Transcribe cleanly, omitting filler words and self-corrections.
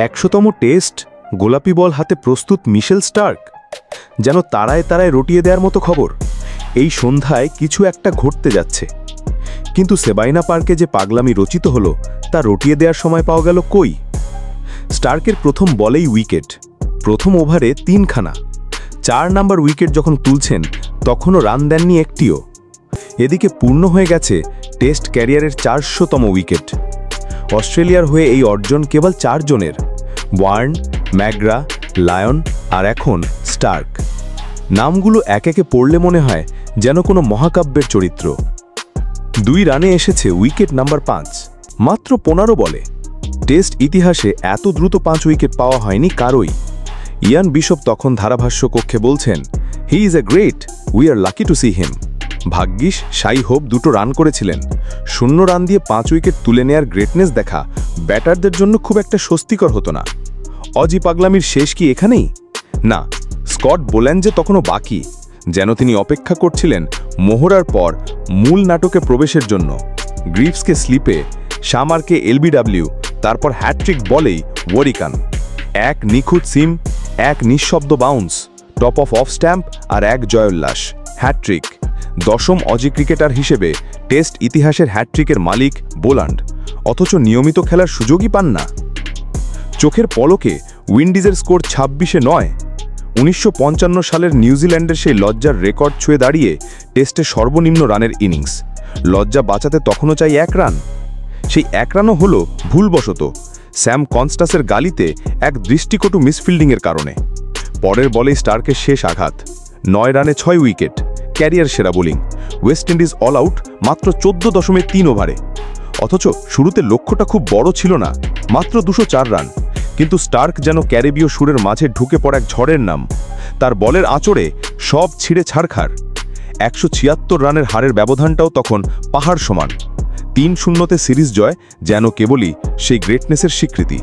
100তম test, গোলাপি বল হাতে প্রস্তুত মিশেল স্টার্ক, যেন তারায় তারায় রটিয়ে দেওয়ার মতো খবর। এই সন্ধ্যায় কিছু একটা ঘটতে যাচ্ছে, কিন্তু সেবাইনা পার্কে যে পাগলামি রচিত হলো তা রটিয়ে দেওয়ার সময় পাওয়া গেল কই। স্টার্কের প্রথম বলেই উইকেট, প্রথম ওভারে 3খানা। 4 নাম্বার উইকেট যখন তুলছেন তখনও রান দেননি একটিও। এদিকে পূর্ণ হয়ে গেছে টেস্ট ক্যারিয়ারের 400তম উইকেট। অস্ট্রেলিয়ার হয়ে এই অর্জন কেবল 4 জনের, ওয়ার্ন, ম্যাকগ্রা, লায়ন আর এখন স্টার্ক। নামগুলো এক একে পড়লে মনে হয় যেন কোনো মহাকাব্যের চরিত্র। 2 রানে এসেছে উইকেট নাম্বার 5, মাত্র 15 বলে। টেস্ট ইতিহাসে এত দ্রুত 5 উইকেট পাওয়া হয়নি কারোই। ইয়ান বিশপ তখন ধারাভাষ্য কক্ষে বলছেন, he is a great, we are lucky to see him. ভাগ্যিস সাই হোপ 2 রান করেছিলেন। 0 রান দিয়ে 5 উইকেট তুলে নেয়ার গ্রেটনেস দেখা ব্যাটারদের জন্য খুব একটা স্বস্তিকর হতো না। অজি পাগলামির শেষ কি এখানেই? না, স্কট বোল্যান্ড যে তখনও বাকি, যেন তিনি অপেক্ষা করছিলেন মোহরার পর মূল নাটকে প্রবেশের জন্য। গ্রিভসকে স্লিপে, শামারকে এলবিডব্লিউ, তারপর হ্যাট্রিক বলেই ওয়ারিকান। 1 নিখুঁত সিম, 1 নিঃশব্দ বাউন্স, টপ অফ স্ট্যাম্প আর 1 জয়োল্লাস, হ্যাট্রিক। 10ম অজি ক্রিকেটার হিসেবে টেস্ট ইতিহাসের হ্যাট্রিকের মালিক বোল্যান্ড, অথচ নিয়মিত খেলার সুযোগই পান না। চোখের পলকে উইন্ডিজের স্কোর 26-এ নয়, 1955 সালের নিউজিল্যান্ডের সেই লজ্জার রেকর্ড ছুঁয়ে দাঁড়িয়ে টেস্টে সর্বনিম্ন রানের ইনিংস। লজ্জা বাঁচাতে তখনও চাই 1 রান। সেই 1 রানও হলো ভুলবশত স্যাম কনস্টাসের গালিতে এক দৃষ্টিকটু মিসফিল্ডিংয়ের কারণে। পরের বলে স্টার্কের শেষ আঘাত। 9 রানে 6 উইকেট, ক্যারিয়ার সেরা bowling. West Indies all out মাত্র 14.3 ওভারে। অথচ শুরুতে লক্ষ্যটা খুব বড় ছিল না, মাত্র 204 রান। কিন্তু স্টার্ক যেন ক্যারিবীয় সুরের মাঝে ঢুকে পড়া এক ঝড়ের নাম। তার বলের আঁচড়ে সব ছিঁড়ে ছাড়খাড়। 176 রানের হারের ব্যবধানটাও তখন পাহাড় সমান। 3-0-তে সিরিজ জয় যেন কেবলই সেই গ্রেটনেসের স্বীকৃতি।